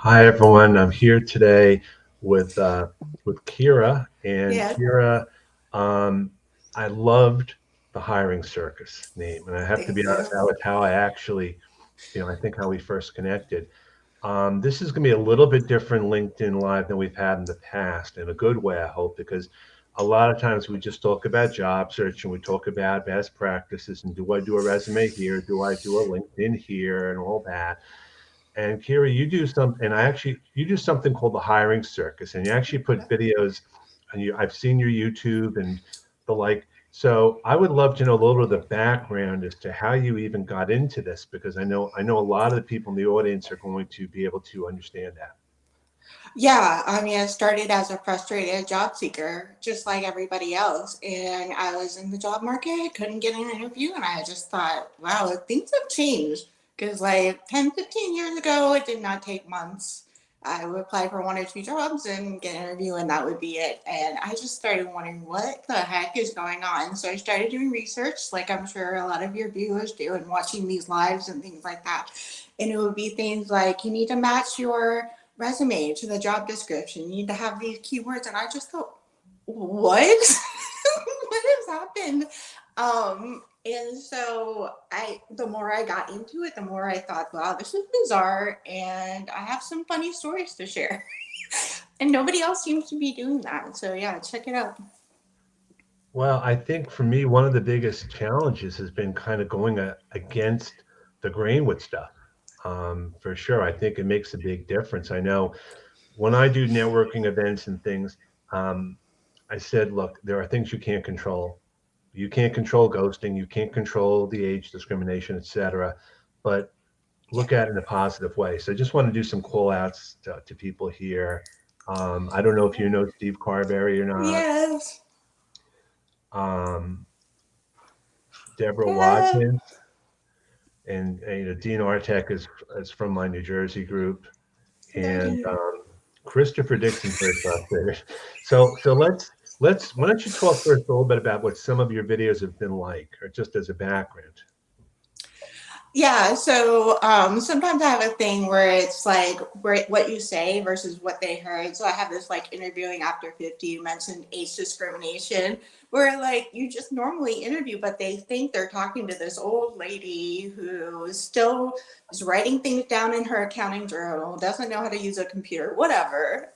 Hi everyone. I'm here today with Kera, and Yeah, Kera, um, I loved the Hiring Circus name, and I have to be thank honest, you. that was how I actually, I think how we first connected. This is going to be a little bit different LinkedIn Live than we've had in the past, in a good way, I hope, because a lot of times we just talk about job search and we talk about best practices and do I do a resume here, do I do a LinkedIn here, and all that. And Kira, you do something called the hiring circus, and you actually put videos, and I've seen your YouTube and the like. So I would love to know a little bit of the background as to how you even got into this, because I know a lot of the people in the audience are going to be able to understand that. Yeah, I mean, I started as a frustrated job seeker, just like everybody else. And I was in the job market, couldn't get an interview. And I just thought, wow, things have changed. Because like 10, 15 years ago, it did not take months. I would apply for one or two jobs and get an interview, and that would be it. And I just started wondering what the heck is going on. So I started doing research, like I'm sure a lot of your viewers do, and watching these lives and things like that. And it would be things like you need to match your resume to the job description. You need to have these keywords. And I just thought, what? What has happened? And so the more I got into it, the more I thought, wow, this is bizarre. And I have some funny stories to share. And nobody else seems to be doing that. So yeah, check it out. Well, I think for me, one of the biggest challenges has been kind of going against the grain with stuff. For sure, I think it makes a big difference. I know when I do networking events and things, um, I said, look, there are things you can't control. You can't control ghosting, you can't control the age discrimination, etc. But Yeah. look at it in a positive way. So I just want to do some call outs to people here. I don't know if you know Steve Carberry or not. Yes. Um, Deborah Yeah. Watkins and Dean Artek is from my New Jersey group, and Christopher Dixon's very frustrated. So let's why don't you talk first a little bit about what some of your videos have been like, or just as a background. Yeah, so sometimes I have a thing where it's like what you say versus what they heard. So I have this like interviewing after 50, you mentioned age discrimination, where like you just normally interview, but they think they're talking to this old lady who still is writing things down in her accounting journal, doesn't know how to use a computer, whatever.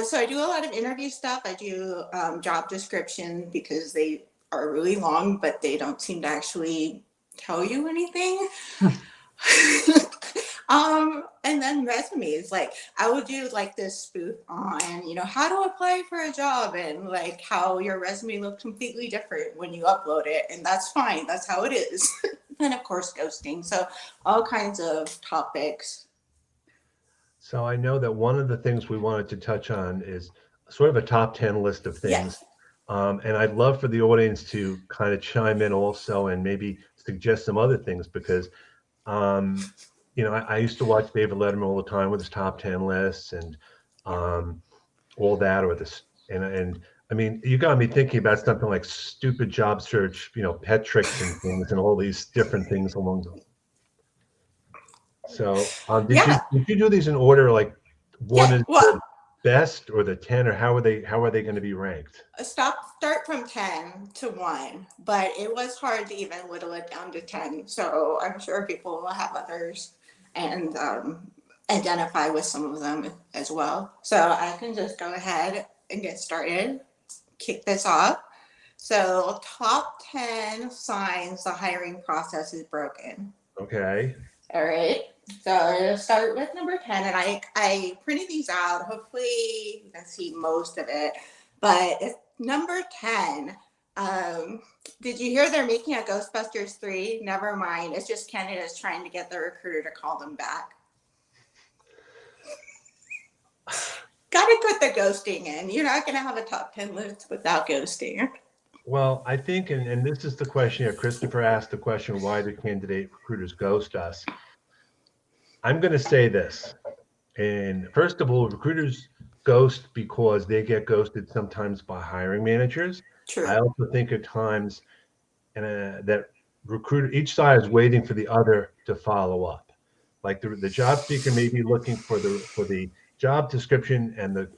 So I do a lot of interview stuff. I do job description because they are really long, but they don't seem to actually tell you anything. And then resumes, like I would do like this spoof on, how to apply for a job and like how your resume looks completely different when you upload it. And that's fine. That's how it is. And of course, ghosting. So all kinds of topics. So I know that one of the things we wanted to touch on is sort of a top 10 list of things. Yes. And I'd love for the audience to kind of chime in also and maybe suggest some other things because Um, I used to watch David Letterman all the time with his top 10 lists and Yeah. um, all that, or this. And I mean, you got me thinking about something like stupid job search, pet tricks and things and all these different things along the. So, did you Yeah. did you do these in order? Like one Yeah. is Well, the best or the 10, or how are they going to be ranked? start from 10 to 1, but it was hard to even whittle it down to 10. So I'm sure people will have others and identify with some of them as well. So I can just go ahead and get started, kick this off. So, top 10 signs the hiring process is broken. Okay. All right. So I'll start with number 10. And I printed these out. Hopefully you can see most of it. But it's number 10. Um, did you hear they're making a Ghostbusters 3? Never mind. It's just candidates trying to get the recruiter to call them back. Gotta put the ghosting in. You're not going to have a top 10 list without ghosting. Well, I think, and this is the question here. Christopher asked the question, why do candidate recruiters ghost us? I'm going to say this. And first of all, recruiters ghost because they get ghosted sometimes by hiring managers. I True. also think at times that recruiter each side is waiting for the other to follow up. Like the job seeker may be looking for the job description, and the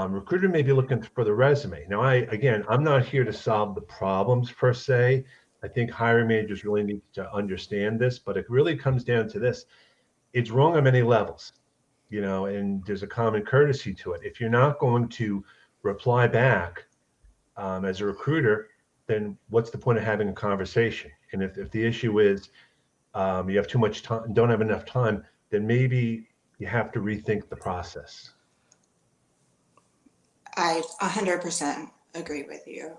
recruiter may be looking for the resume. Now, I'm not here to solve the problems per se. I think hiring managers really need to understand this, but it really comes down to this: it's wrong on many levels, and there's a common courtesy to it. If you're not going to reply back as a recruiter, then what's the point of having a conversation? And if the issue is you have too much time, don't have enough time, then maybe you have to rethink the process. I 100% agree with you.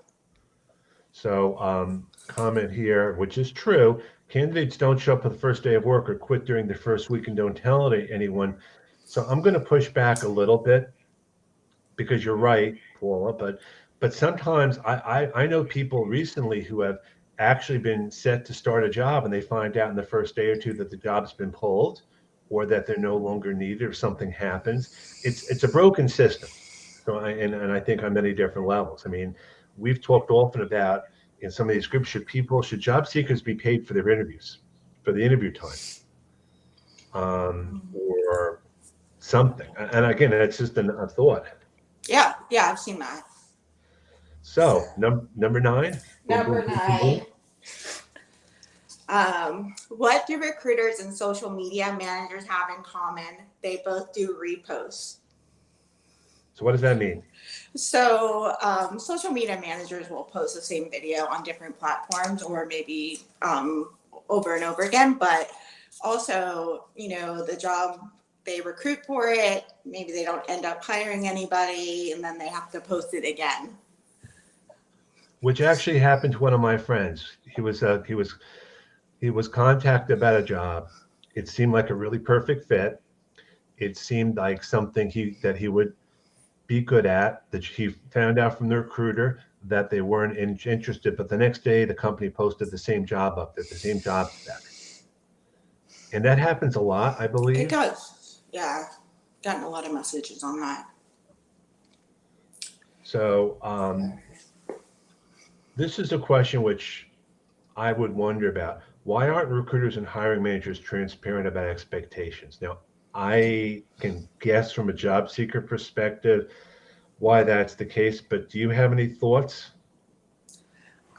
So, comment here, which is true. Candidates don't show up for the first day of work or quit during the first week and don't tell anyone. So I'm going to push back a little bit because you're right, Paula. But sometimes I know people recently who have actually been set to start a job, and they find out in the first day or two that the job's been pulled, or that they're no longer needed, or something happens. It's a broken system. So and I think on many different levels. I mean, we've talked often about in some of these groups, should job seekers be paid for their interviews, for the interview time, or something? And again, it's just a thought. Yeah, yeah, I've seen that. So, So number nine, boom, boom, number boom, boom, boom. 9, what do recruiters and social media managers have in common? They both do reposts. So what does that mean? So, social media managers will post the same video on different platforms, or maybe over and over again. But also, the job, they recruit for it. Maybe they don't end up hiring anybody, and then they have to post it again. Which actually happened to one of my friends. He was contacted about a job. It seemed like a really perfect fit. It seemed like something he would be good at. That he found out from the recruiter that they weren't interested. But the next day, the company posted the same job up there, the same job spec, and that happens a lot, I It believe. does. Yeah. Gotten a lot of messages on that. So this is a question which I would wonder about. Why aren't recruiters and hiring managers transparent about expectations? Now, I can guess from a job seeker perspective why that's the case, but do you have any thoughts?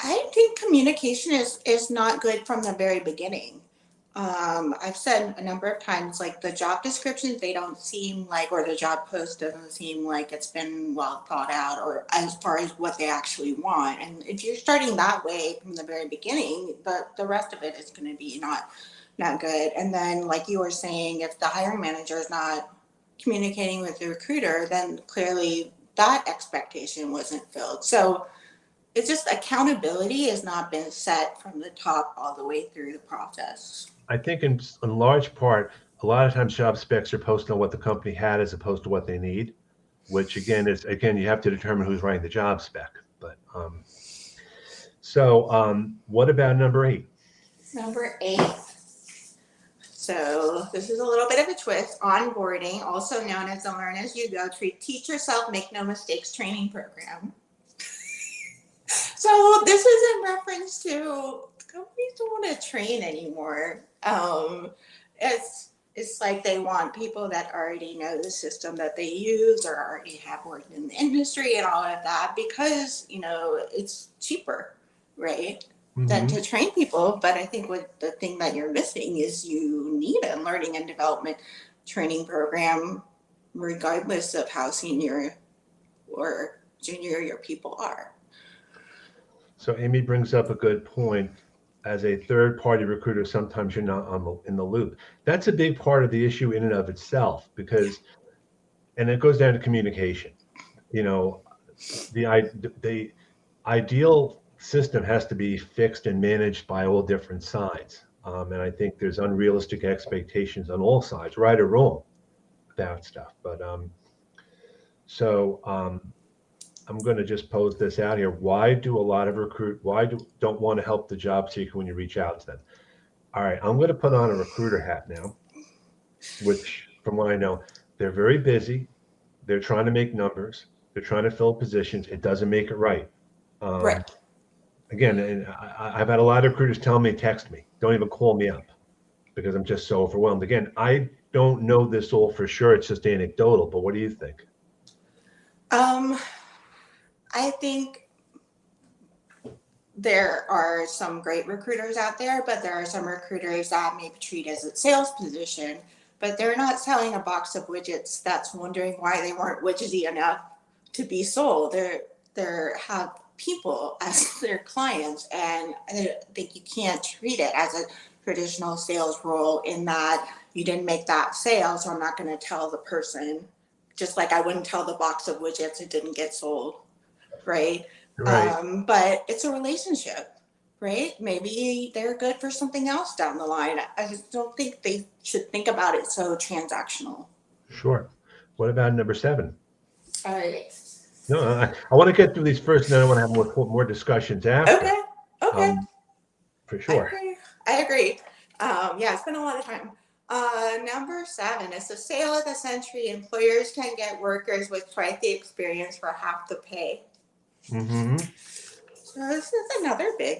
I think communication is not good from the very beginning. I've said a number of times, like the job descriptions, they don't seem like, or the job post doesn't seem like it's been well thought out, or as far as what they actually want. And if you're starting that way from the very beginning, the rest of it is going to be not good. And then, like you were saying, if the hiring manager is not communicating with the recruiter, then clearly that expectation wasn't filled. So it's just accountability has not been set from the top all the way through the process. I think in large part, a lot of times job specs are posted on what the company had as opposed to what they need, which again you have to determine who's writing the job spec. But what about number 8? Number 8. So this is a little bit of a twist. Onboarding, also known as the Learn as You Go, Teach Yourself, Make No Mistakes training program. So this is in reference to companies don't want to train anymore. It's like they want people that already know the system that they use or already have worked in the industry and all of that, because it's cheaper, right? Than Mm-hmm. to train people. But I think what the thing that you're missing is you need a learning and development training program, regardless of how senior or junior your people are. So Amy brings up a good point. As a third party recruiter, sometimes you're not in the loop. That's a big part of the issue in and of itself, because, and it goes down to communication. You know, the ideal system has to be fixed and managed by all different sides. And I think there's unrealistic expectations on all sides, right or wrong, about stuff. But so I'm going to just pose this out here. Why do a lot of don't want to help the job seeker when you reach out to them? All right, I'm going to put on a recruiter hat now, which, from what I know, they're very busy. They're trying to make numbers. They're trying to fill positions. It doesn't make it right. Right. Again, and I've had a lot of recruiters tell me, text me, don't even call me up. because I'm just so overwhelmed. Again, I don't know this all for sure. It's just anecdotal, but what do you think? Um, I think there are some great recruiters out there, but there are some recruiters that maybe treat as a sales position, but they're not selling a box of widgets that's wondering why they weren't widgety enough to be sold. They're have people as their clients, and I think you can't treat it as a traditional sales role in that you didn't make that sale, so I'm not going to tell the person, just like I wouldn't tell the box of widgets it didn't get sold, right? Right. But it's a relationship, right? Maybe they're good for something else down the line. I just don't think they should think about it so transactional. Sure. What about number seven? All right. No, I want to get through these first, and then I want to have more discussions after, Okay. Okay. um, for I sure. agree. I agree. Yeah, it's been a lot of time. Number seven is the sale of the century. Employers can get workers with twice the experience for half the pay. Hmm. So this is another big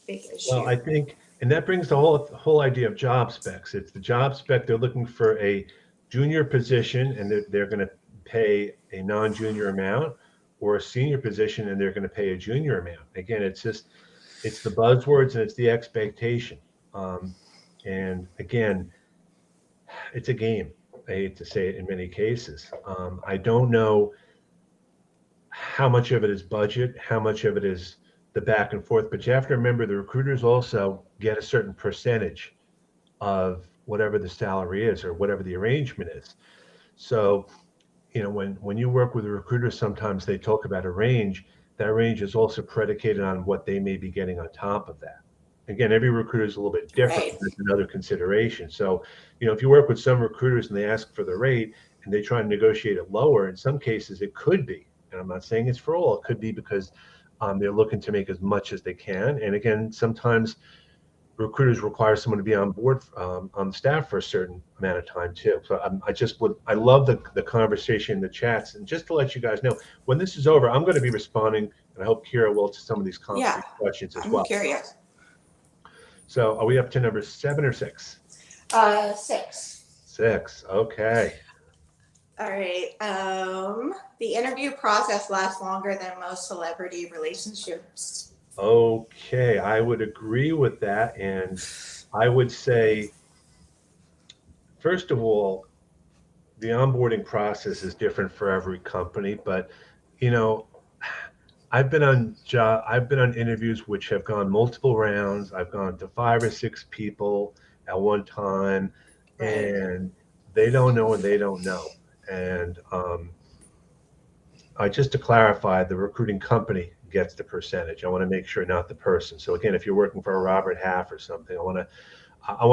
Well, issue. I think, and that brings the whole idea of job specs. It's the job spec. They're looking for a junior position, and they're going to pay a non-junior amount, or a senior position, and they're going to pay a junior amount. Again, it's the buzzwords and it's the expectation. Um, and again, it's a game. I hate to say it in many cases. I don't know how much of it is budget, how much of it is the back and forth, but you have to remember the recruiters also get a certain percentage of whatever the salary is or whatever the arrangement is. So, when you work with a recruiter, sometimes they talk about a range. That range is also predicated on what they may be getting on top of that. Again, every recruiter is a little bit different. Right. That's another consideration. So, if you work with some recruiters and they ask for the rate and they try to negotiate it lower, in some cases it could be, and I'm not saying it's for all, it could be because they're looking to make as much as they can. And again, sometimes recruiters require someone to be on board on staff for a certain amount of time too. So I love the conversation in the chats. And just to let you guys know, when this is over, I'm going to be responding, and I hope Kira will, to some of Yeah. these questions as I'm well. curious. So are we up to number seven or six? Six. Six. Okay. All right. The interview process lasts longer than most celebrity relationships. Okay. I would agree with that. And I would say, first of all, the onboarding process is different for every company, but you know, I've been on interviews which have gone multiple rounds. I've gone to five or six people at one time, Right. and they don't know and they don't know. And just to clarify, the recruiting company gets the percentage. I want to make sure, not the person. So again, if you're working for a Robert Half or something, I want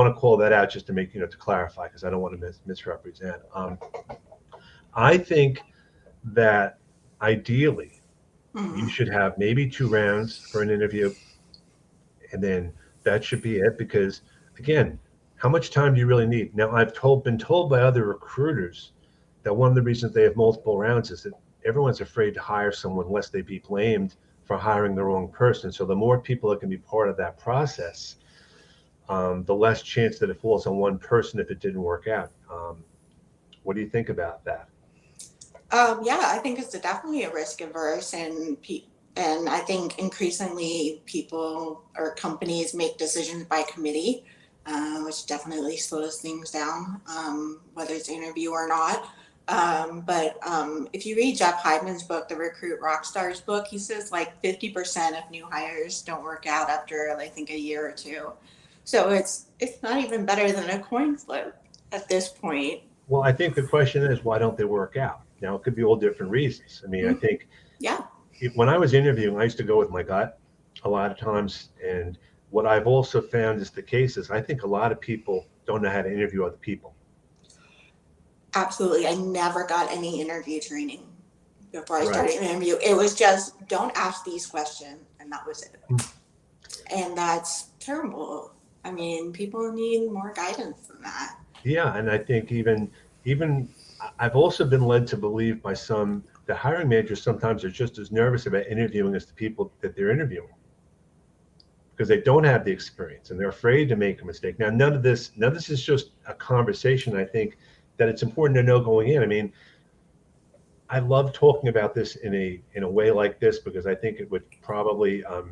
to call that out just to make, to clarify, because I don't want to misrepresent. I think that ideally you Mm-hmm. should have maybe two rounds for an interview, and then that should be it. Because again, how much time do you really need? Now, been told by other recruiters that one of the reasons they have multiple rounds is that everyone's afraid to hire someone lest they be blamed for hiring the wrong person. So the more people that can be part of that process, the less chance that it falls on one person if it didn't work out. What do you think about that? Yeah, I think it's definitely a risk averse, and I think increasingly people or companies make decisions by committee, which definitely slows things down, whether it's interview or not. But if you read Jeff Hyman's book, the Recruit Rockstars book, he says like 50% of new hires don't work out after I think a year or two. So it's not even better than a coin flip at this point. Well, I think the question is, why don't they work out? Now, it could be all different reasons. I mean, I Hmm. think Yeah. when I was interviewing, I used to go with my gut a lot of times. And what I've also found is the case is, I think a lot of people don't know how to interview other people. Absolutely. I never got any interview training before I Right. started an interview. It was just don't ask these questions, and that was it. And that's terrible. I mean, people need more guidance than that. Yeah, and I think even I've also been led to believe by some the hiring managers sometimes are just as nervous about interviewing as the people that they're interviewing. because they don't have the experience and they're afraid to make a mistake. Now, none of this is just a conversation. I think that it's important to know going in. I mean, I love talking about this in a way like this because I think it would probably, a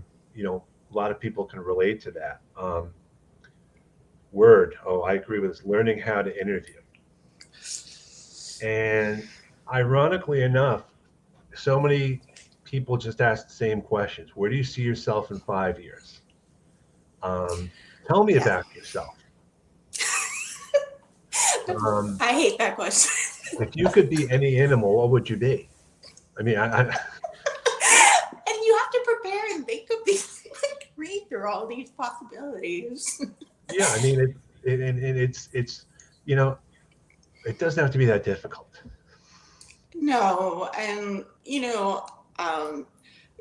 lot of people can relate to that. Word. Oh, I agree with this. Learning how to interview. And ironically enough, so many people just ask the same questions. Where do you see yourself in 5 years? Um, Tell me Yeah. about yourself. Um, I hate that question. if you could be any animal, what would you be? I mean, And you have to prepare and think of these, like, read through all these possibilities. yeah, I mean, it's, you know, it doesn't have to be that difficult. No, and um,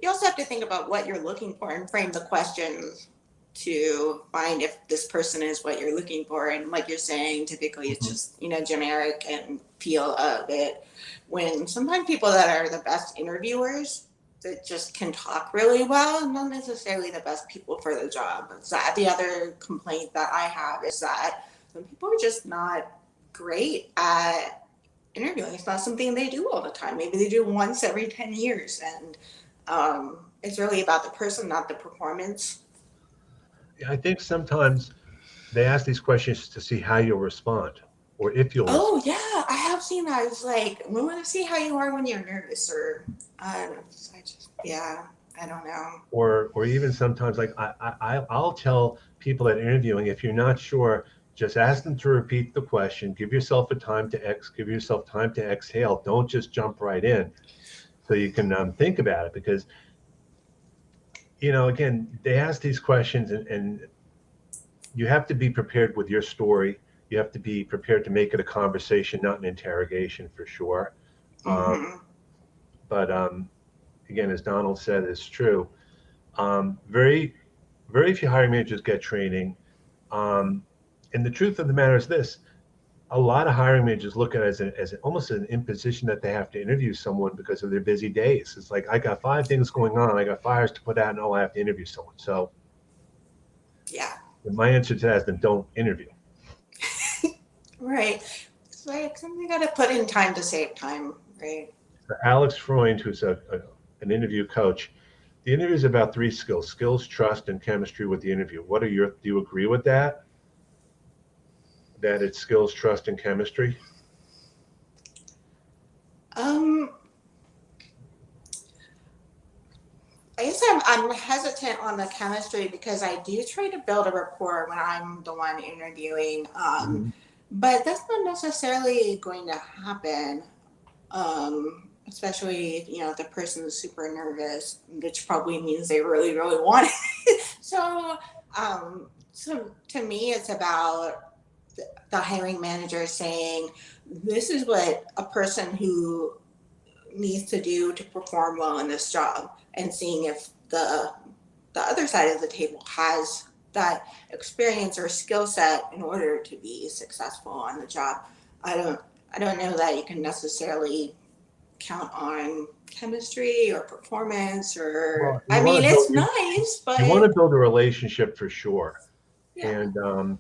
you also have to think about what you're looking for and frame the questions to find if this person is what you're looking for. And like you're saying, typically it's Mhm. just generic and feel of it. When sometimes people that are the best interviewers that just can talk really well, not necessarily the best people for the job. It's that the other complaint that I have is that some people are just not great at interviewing. It's not something they do all the time. Maybe they do once every 10 years. And it's really about the person, not the performance. Yeah, I think sometimes they ask these questions to see how you'll respond or if you'll respond. Oh, yeah, I have seen that. It's like, we want to see how you are when you're nervous, or yeah, I don't know. Or even sometimes like I'll tell people that interviewing, if you're not sure, just ask them to repeat the question, give yourself time to exhale, don't just jump right in, so you can think about it. Because again, they ask these questions, and you have to be prepared with your story. You have to be prepared to make it a conversation, not an interrogation, for sure. um, Mm-hmm. but again, as Donald said, it's true. Very very few hiring managers get training. Um, and the truth of the matter is this: a lot of hiring managers look at it as almost an imposition that they have to interview someone because of their busy days. It's like, I got 5 things going on. I got fires to put out, and oh, I have to interview someone. So Yeah, my answer to that is then don't interview. right. It's like something got to put in time to save time, right? For Alex Freund, who's an interview coach, the interview is about three skills, trust, and chemistry with the interview. Do you agree with that? That it's skills, trust, and chemistry? Um, I guess I'm hesitant on the chemistry because I do try to build a rapport when I'm the one interviewing. Mhm. But that's not necessarily going to happen. Especially if the person is super nervous, which probably means they really, really want it. So to me, it's about the hiring manager saying, this is what a person who needs to do to perform well in this job, and seeing if the other side of the table has that experience or skill set in order to be successful on the job. I don't I don't know that you can necessarily count on chemistry or performance, or Well, I mean it's nice, you want but to build a relationship for sure. yeah. And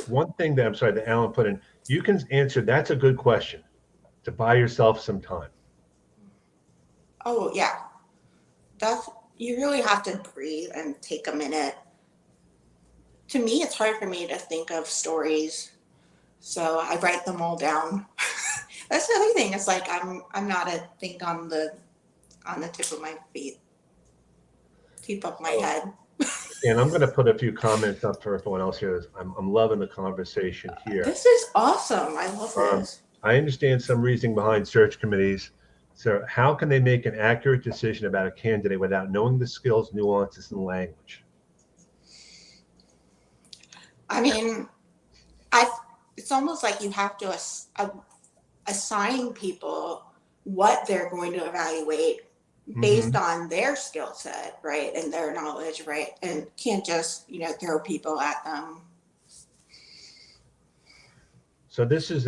one thing that I'm sorry that Alan put in, you can answer. That's a good question to buy yourself some time. Oh yeah. That's You really have to breathe and take a minute. To me, it's hard for me to think of stories, so I write them all down. That's the other thing. It's like I'm not a think on the tip of my feet, tip of my Oh, head. and I'm going to put a few comments up for everyone else here. I'm loving the conversation here. This is awesome. I love Um, this. I understand some reasoning behind search committees. So, how can they make an accurate decision about a candidate without knowing the skills, nuances, and language? I mean, I it's almost like you have to assign people what they're going to evaluate based Hmm. on their skill set, right, and their knowledge, right, and can't just throw people at them. So, this is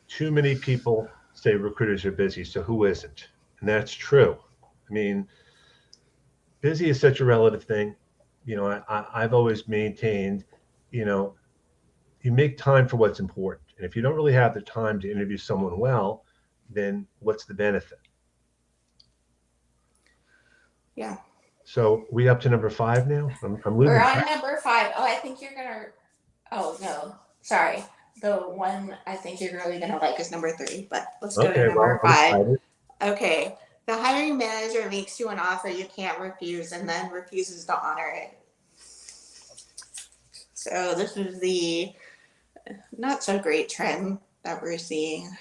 too many people say recruiters are busy. So, who isn't? And that's true. I mean, busy is such a relative thing. I've always maintained, you know, you make time for what's important. And if you don't really have the time to interview someone well, then what's the benefit? Yeah. So we up to number five now? I'm We're losing on track. number 5. Oh, I think you're gonna. Oh no, sorry. The one I think you're really gonna like is number 3. But let's go to Okay, number well, I'm 5. excited. Okay. The hiring manager makes you an offer you can't refuse, and then refuses to honor it. So this is the not so great trend that we're seeing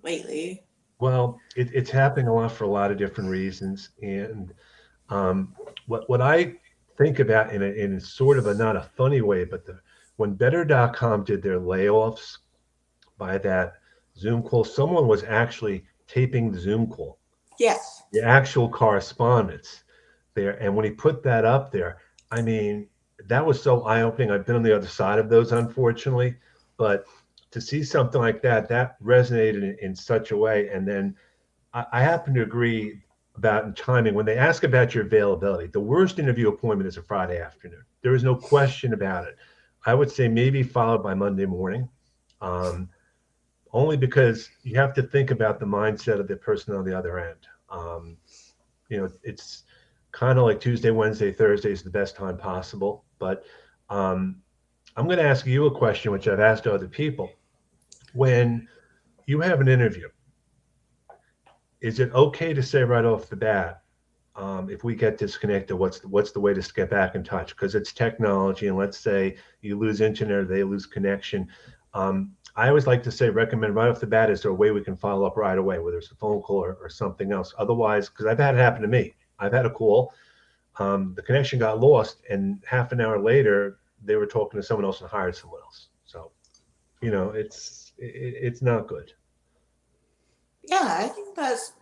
lately. Well, it's happening a lot for a lot of different reasons. And um, what I think about in sort of a not a funny way, but when Better.com did their layoffs by that Zoom call, someone was actually taping the Zoom call, Yes. the actual correspondence there. And when he put that up there, I mean, that was so eye opening. I've been on the other side of those, unfortunately, but to see something like that, that resonated in such a way. And then I happen to agree about timing. When they ask about your availability, the worst interview appointment is a Friday afternoon. There is no question about it. I would say maybe followed by Monday morning. Um, Only because you have to think about the mindset of the person on the other end. It's kind of like Tuesday, Wednesday, Thursday is the best time possible. But um, I'm going to ask you a question, which I've asked other people. When you have an interview, is it okay to say right off the bat, if we get disconnected, what's the way to get back in touch? Because it's technology, and let's say you lose internet or they lose connection. I always like to say, recommend right off the bat, is there a way we can follow up right away, whether it's a phone call or something else? Otherwise, because I've had it happen to me, I've had a call, the connection got lost, and half an hour later, they were talking to someone else and hired someone else. So, it's not good. Yeah, I think that's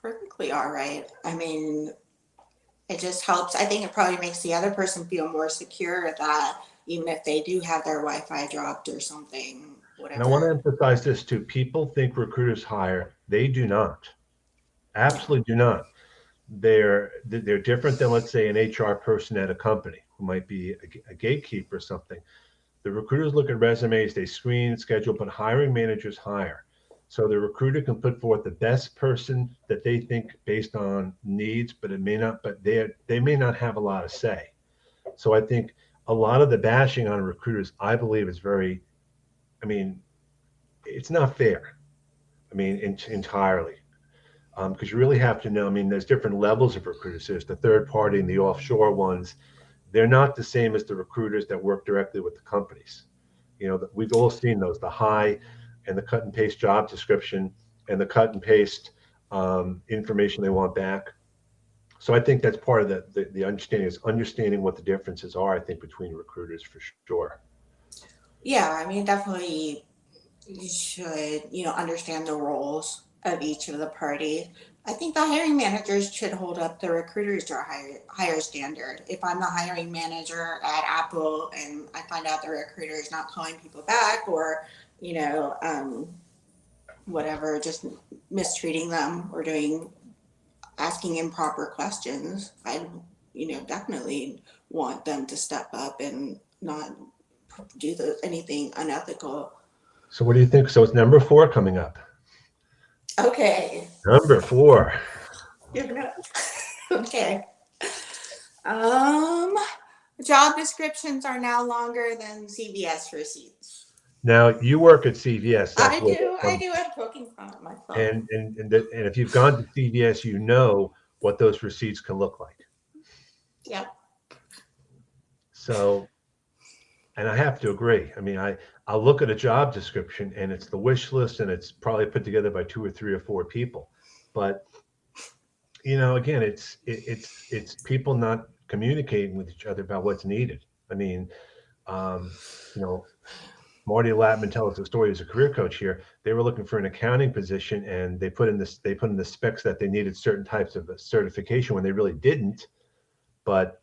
perfectly all right. I mean, it just helps. I think it probably makes the other person feel more secure that even if they do have their Wi-Fi dropped or something, And I want to whatever. emphasize this too. People think recruiters hire. They do not. Absolutely do not. They're different than, let's say, an HR person at a company who might be a gatekeeper or something. The recruiters look at resumes, they screen, schedule, but hiring managers hire. So the recruiter can put forth the best person that they think based on needs, but it may not. But they may not have a lot of say. So I think a lot of the bashing on recruiters, I believe, is very. I mean, it's not fair. I mean, entirely. Because you really have to know. I mean, there's different levels of recruiters. There's the third party and the offshore ones. They're not the same as the recruiters that work directly with the companies. We've all seen those, the high and the cut and paste job description and the cut and paste information they want back. So I think that's part of the understanding, is understanding what the differences are, I think, between recruiters for sure. Yeah, I mean, definitely you should, understand the roles of each of the parties. I think the hiring managers should hold up the recruiters to a higher standard. If I'm the hiring manager at Apple and I find out the recruiter is not calling people back or, you know, um, whatever, just mistreating them or asking improper questions, I, definitely want them to step up and not do anything unethical. So what do you think? So it's number four coming up. Okay. Number four. You're gonna okay. Um, Job descriptions are now longer than CVS receipts. Now you work at CVS. That's I where do. I do. I'm poking fun at myself. and if you've gone to CVS, you know what those receipts can look like. Yep. So, and I have to agree. I mean, I'll look at a job description and it's the wish list and it's probably put together by two or three or four people. But again, it's people not communicating with each other about what's needed. I mean, um, you know, Marty Latman tells us a story as a career coach here. They were looking for an accounting position and they put in the specs that they needed certain types of certification when they really didn't, but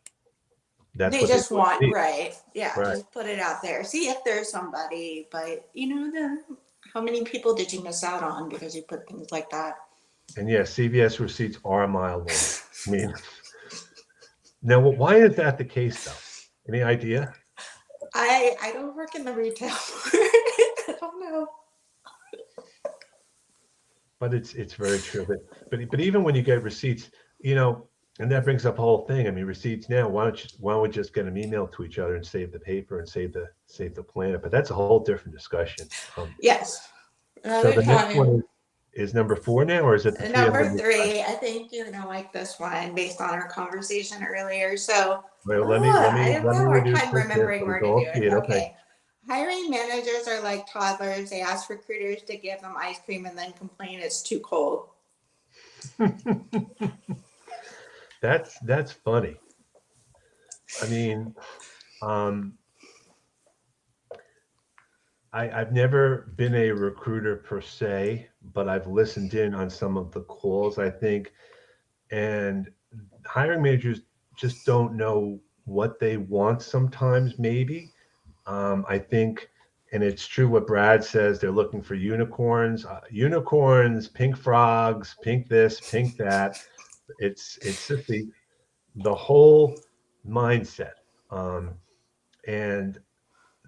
that's They what they just thought want they need. right. Yeah. Right. Just put it out there. See if there's somebody. But then how many people did you miss out on because you put things like that? And yes, CVS receipts are a mile long. I mean, Now, why is that the case, though? Any idea? I don't work in the retail. I don't know. But it's very true. But even when you get receipts, you know, and that brings up the whole thing. I mean, receipts now. Why don't we just get them emailed to each other and save the paper and save the planet? But that's a whole different discussion. Yes, So another the next one time. is number four now, or is it the three I'm Number going to? three, I think you're gonna like this one based on our conversation earlier. So, Well, I have let a me hard reduce time this here remembering so we where can to do all see it. it. Okay. Okay. Hiring managers are like toddlers. They ask recruiters to give them ice cream and then complain it's too cold. That's funny. I mean, um, I've never been a recruiter per se, but I've listened in on some of the calls, I think, and hiring managers just don't know what they want sometimes, maybe. I think, and it's true what Brad says, they're looking for unicorns, pink frogs, pink this, pink that. It's just the whole mindset. Um, and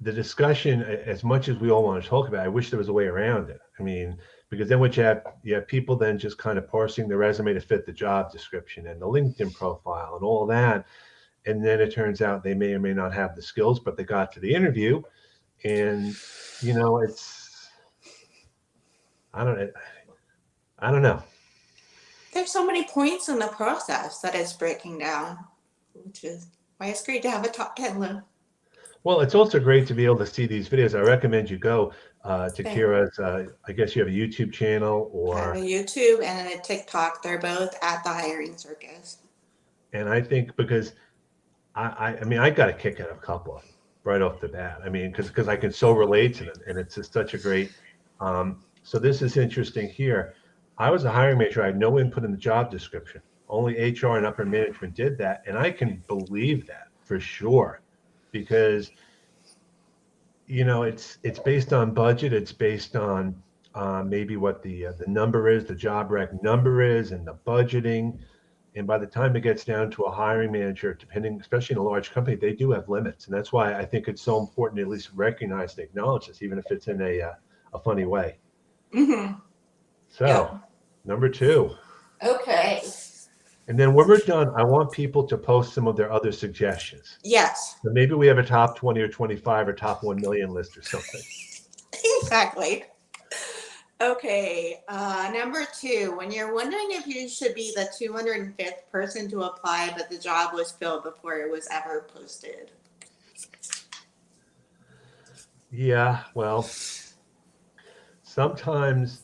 the discussion, as much as we all want to talk about, I wish there was a way around it. I mean, because then what you have people then just kind of parsing the resume to fit the job description and the LinkedIn profile and all that. And then it turns out they may or may not have the skills, but they got to the interview. And, you know, I don't, I don't know. There's so many points in the process that it's breaking down, which is why it's great to have a top 10 list. Well, it's also great to be able to see these videos. I recommend you go to Thing. Kira's, I guess you have a YouTube channel I have a or, YouTube and a TikTok. They're both at the hiring circus. and I think because I mean, I got a kick out of a couple of them right off the bat. I mean, because I can so relate to them, and it's just such a great. So this is interesting here. I was a hiring manager. I had no input in the job description. Only HR and upper management did that, and I can believe that for sure, because you know it's based on budget. It's based on maybe what the number is, the job rec number is, and the budgeting. And by the time it gets down to a hiring manager, depending, especially in a large company, they do have limits, and that's why I think it's so important to at least recognize and acknowledge this, even if it's in a funny way. Mm-hmm. So, Yep. number two, Okay. and then when we're done, I want people to post some of their other suggestions. Yes. So maybe we have a top 20 or 25 or top 1 million list or something. Exactly. Okay. Number two, when you're wondering if you should be the 205th person to apply, but the job was filled before it was ever posted. Yeah, well, sometimes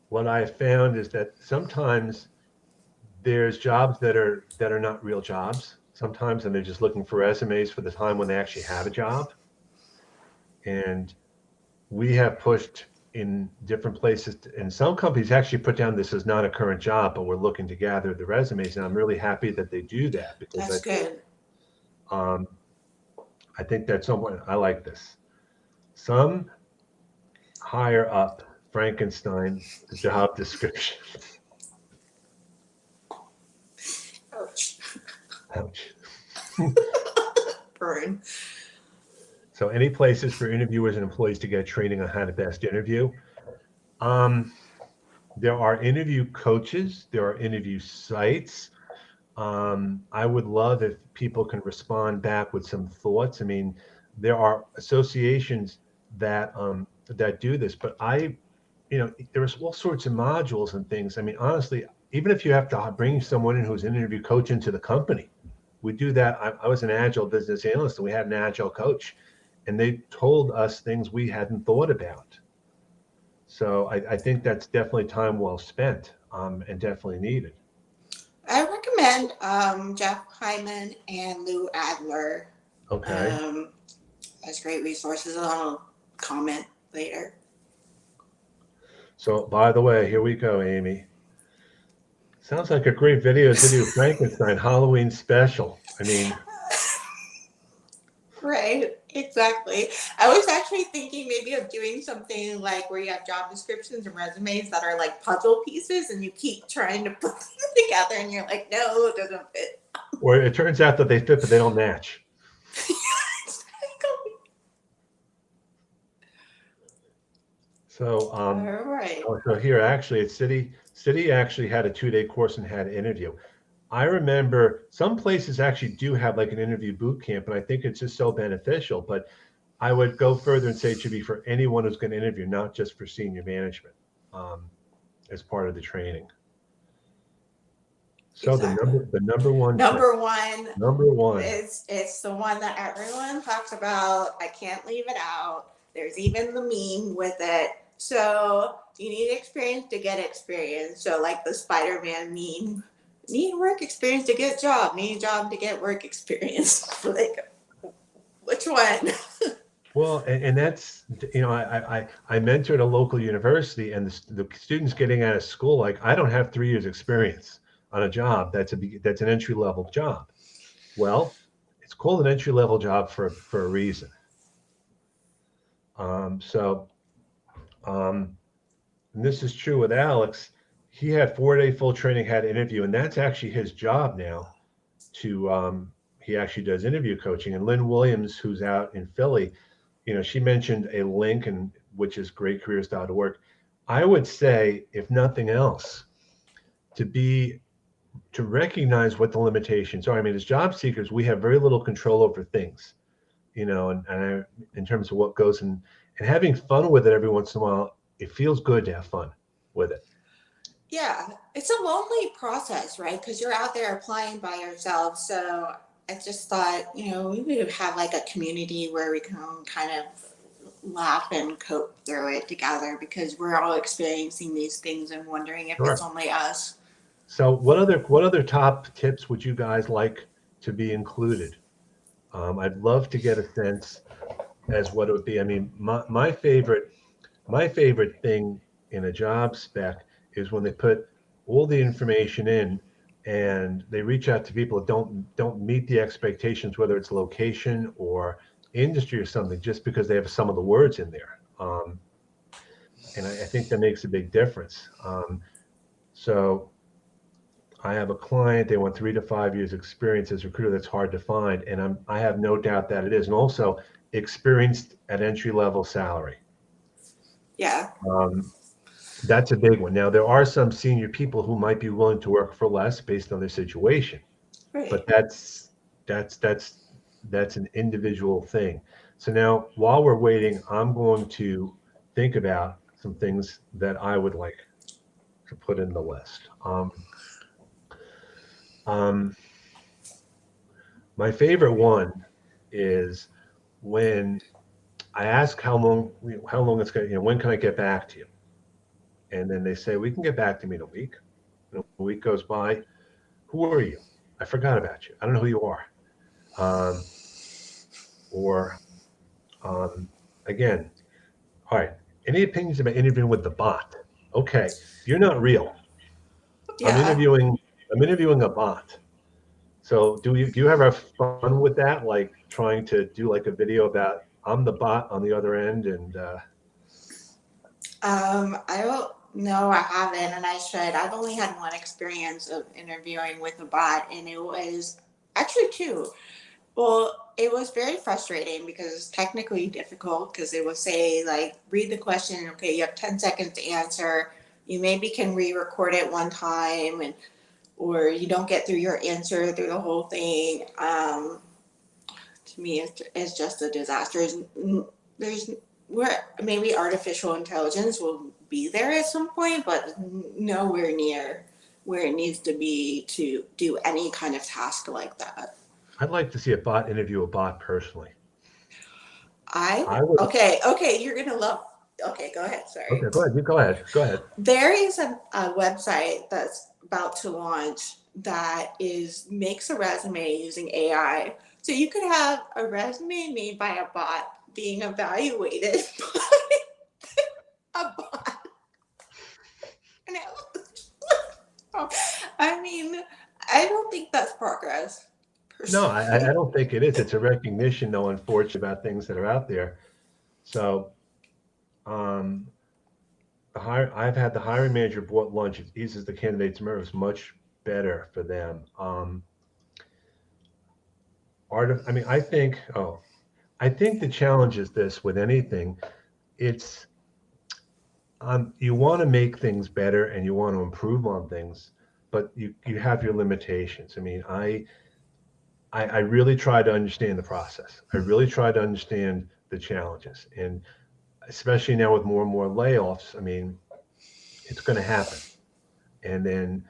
what I found is that sometimes there's jobs that are not real jobs sometimes, and they're just looking for resumes for the time when they actually have a job. And we have pushed in different places, and some companies actually put down this is not a current job, but we're looking to gather the resumes. And I'm really happy that they do that because That's good. um, I think that's someone I like this. Some higher up Frankenstein the job description. Ouch. Ouch. Burn. So any places for interviewers and employees to get training on how to best interview. Um, there are interview coaches. There are interview sites. I would love if people can respond back with some thoughts. I mean, there are associations that do this, but there's all sorts of modules and things. I mean, honestly, even if you have to bring someone in who's an interview coach into the company, we do that. I was an agile business analyst, and we had an agile coach, and they told us things we hadn't thought about. So I think that's definitely time well spent and definitely needed. I recommend Jeff Hyman and Lou Adler Okay. um, as great resources. I'll comment later. So, by the way, here we go, Amy. Sounds like a great video to do Frankenstein Halloween special. I mean, Right, exactly. I was actually thinking maybe of doing something like where you have job descriptions and resumes that are like puzzle pieces and you keep trying to put them together and you're like, no, it doesn't fit. Or it turns out that they fit, but they don't match. So, All right. so here actually, it's City actually had a 2-day course and had an interview. I remember some places actually do have like an interview boot camp, and I think it's just so beneficial. But I would go further and say it should be for anyone who's going to interview, not just for senior management, um, as part of the training. So Exactly. the number one tip, Number one number one, is it's the one that everyone talks about. I can't leave it out. There's even the meme with it. So you need experience to get experience. So like the Spider-Man meme, need work experience to get job, need job to get work experience. Like which one? well, and that's, I mentored a local university, and the students getting out of school, like, I don't have 3 years experience on a job that's an entry level job. Well, it's called an entry level job for a reason. So, um, and this is true with Alex. He had 4-day full training, had an interview, and that's actually his job now. To He actually does interview coaching. And Lynn Williams, who's out in Philly, she mentioned a link, and which is greatcareers.org. I would say, if nothing else, to be to recognize what the limitations are. I mean, as job seekers, we have very little control over things, in terms of what goes in, and having fun with it every once in a while. It feels good to have fun with it. Yeah, it's a lonely process, right? Because you're out there applying by yourself. So I just thought, we would have like a community where we can kind of laugh and cope through it together because we're all experiencing these things and wondering if it's Sure. only us. So, what other top tips would you guys like to be included? I'd love to get a sense as what it would be. I mean, my favorite thing in a job spec is when they put all the information in, and they reach out to people that don't meet the expectations, whether it's location or industry or something, just because they have some of the words in there. And I think that makes a big difference. So I have a client, they want 3 to 5 years experience as a recruiter. That's hard to find. And I have no doubt that it is. And also experienced at entry level salary. Yeah, Um, that's a big one. Now, there are some senior people who might be willing to work for less based on their situation, right. but that's an individual thing. So now, while we're waiting, I'm going to think about some things that I would like to put in the list. Um, my favorite one is when I ask how long it's going to, when can I get back to you? And then they say, we can get back to me in a week. And a week goes by. Who are you? I forgot about you. I don't know who you are. Um, or again, all right. Any opinions about interviewing with the bot? Okay, you're not real. I'm Yeah. interviewing. I'm interviewing a bot. So do you have fun with that? Like trying to do like a video about I'm the bot on the other end, and I don't know. I haven't, and I should. I've only had one experience of interviewing with a bot, and it was actually two. Well, it was very frustrating because it's technically difficult because it would say like read the question, okay, you have 10 seconds to answer. You maybe can re-record it one time and or you don't get through your answer through the whole thing. To me it's just a disaster. There's where maybe artificial intelligence will be there at some point, but nowhere near where it needs to be to do any kind of task like that. I'd like to see a bot interview a bot personally. I I would. okay, you're gonna love. Okay, go ahead. Okay, Sorry. go ahead. You go ahead. Go ahead. There is a website that's about to launch that is makes a resume using AI. So you could have a resume made by a bot being evaluated by a bot. And I mean, I don't think that's progress, No, I personally. don't think it is. It's a recognition, though, unfortunately, about things that are out there. So, um, I've had the hiring manager bought lunch. It eases the candidate's nerves much better for them. I mean, I think the challenge is this with anything. It's you want to make things better and you want to improve on things, but you have your limitations. I mean, I really try to understand the process. I really try to understand the challenges, and especially now with more and more layoffs. I mean, it's going to happen. And then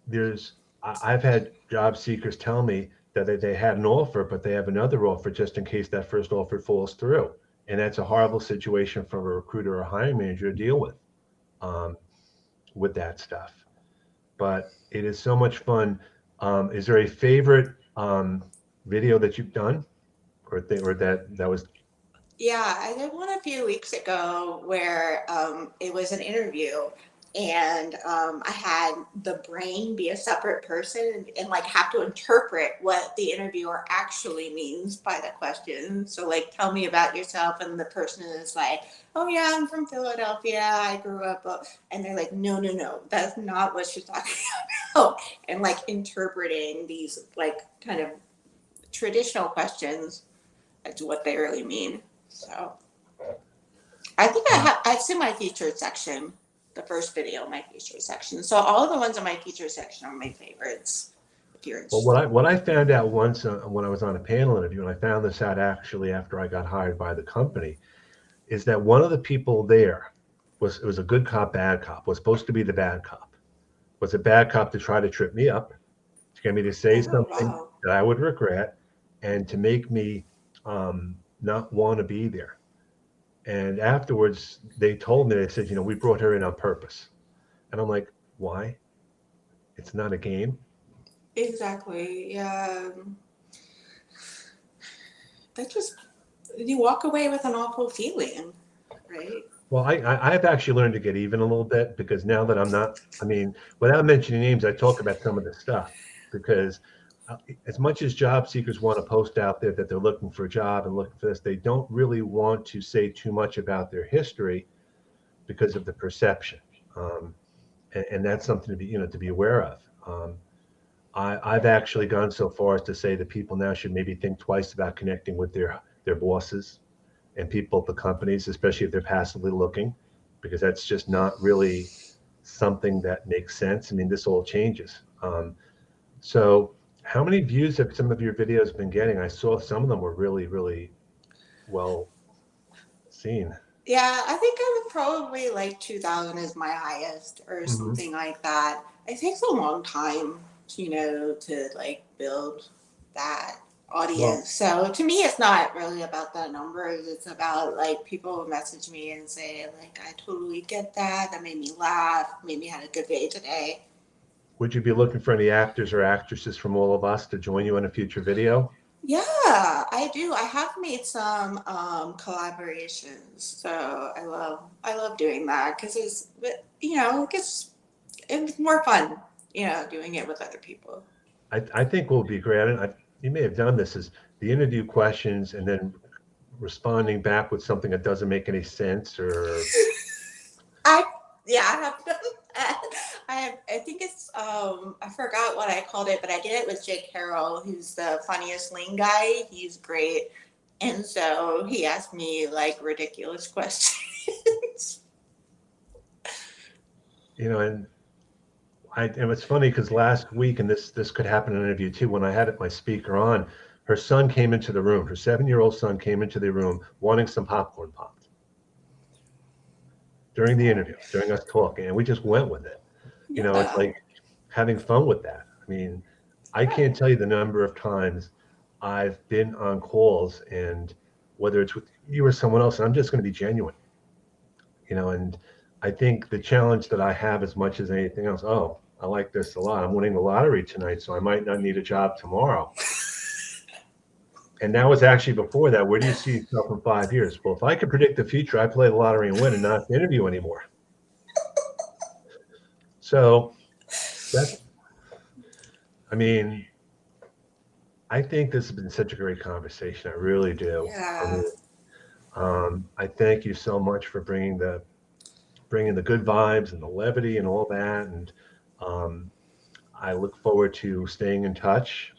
there's I've had job seekers tell me that they had an offer, but they have another offer just in case that first offer falls through, and that's a horrible situation for a recruiter or hiring manager to deal um, with that stuff. But it is so much fun. Is there a favorite video that you've done, or that was? Yeah, I did one a few weeks ago where it was an interview, and I had the brain be a separate person and like have to interpret what the interviewer actually means by the question. So like, tell me about yourself, and the person is like, "Oh yeah, I'm from Philadelphia. I grew up," and they're like, "No, no, no, that's not what she's talking about," and like interpreting these like kind of traditional questions as what they really mean. So I think Uh, it's in my featured section, the first video in my featured section. So all of the ones in my featured section are my favorites. If you're well, interested. what I found out once when I was on a panel interview, and I found this out actually after I got hired by the company, is that one of the people there was a good cop, bad cop, was supposed to be the bad cop, was a bad cop to try to trip me up, to get me to say Oh something wow. that I would regret, and to make me not want to be there. And afterwards, they told me, they said, we brought her in on purpose. And I'm like, why? It's not a game. Exactly. Yeah. That just you walk away with an awful feeling, right? Well, I've actually learned to get even a little bit because now that I'm not, I mean, without mentioning names, I talk about some of this stuff because as much as job seekers want to post out there that they're looking for a job and looking for this, they don't really want to say too much about their history because of the perception. Um, and that's something to be aware of. I've actually gone so far as to say that people now should maybe think twice about connecting with their bosses and people at the companies, especially if they're passively looking, because that's just not really something that makes sense. I mean, this all changes. So, how many views have some of your videos been getting? I saw some of them were really, really well seen. Yeah, I think I would probably like 2000 is my highest or Hmm. something like that. It takes a long time, to like build that Well, audience. So to me, it's not really about the numbers. It's about like people who message me and say like, I totally get that. That made me laugh. Made me had a good day today. would you be looking for any actors or actresses from all of us to join you in a future video? Yeah, I do. I have made some collaborations. So I love doing that because it's more fun, doing it with other people. I think will be great. You may have done this, is the interview questions and then responding back with something that doesn't make any sense or I Yeah, I have done that. I think it's I forgot what I called it, but I did it with Jake Harrell, who's the funniest lean guy. He's great. And so he asked me like ridiculous questions. and and it's funny because last week, and this could happen in an interview too, when I had my speaker on, her son came into the room. Her 7-year-old son came into the room wanting some popcorn popped during the interview, during us talking, and we just went with it. It's Yeah. like having fun with that. I mean, I Right. can't tell you the number of times I've been on calls, and whether it's with you or someone else, and I'm just going to be genuine, and I think the challenge that I have as much as anything else, oh, I like this a lot. I'm winning the lottery tonight, so I might not need a job tomorrow. And that was actually before that. Where do you see yourself in 5 years? Well, if I could predict the future, I play the lottery and win and not have to interview anymore. So that's, I mean, I think this has been such a great conversation. I really do. I Yeah. mean, I thank you so much for bringing the good vibes and the levity and all that. And um, I look forward to staying in touch.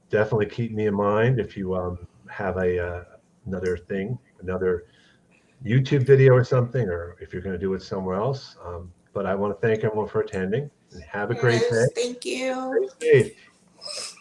definitely keep me in mind if you have another thing, another YouTube video or something, or if you're going to do it somewhere else. But I want to thank everyone for attending and have a great day. Yes, thank you. Stay safe.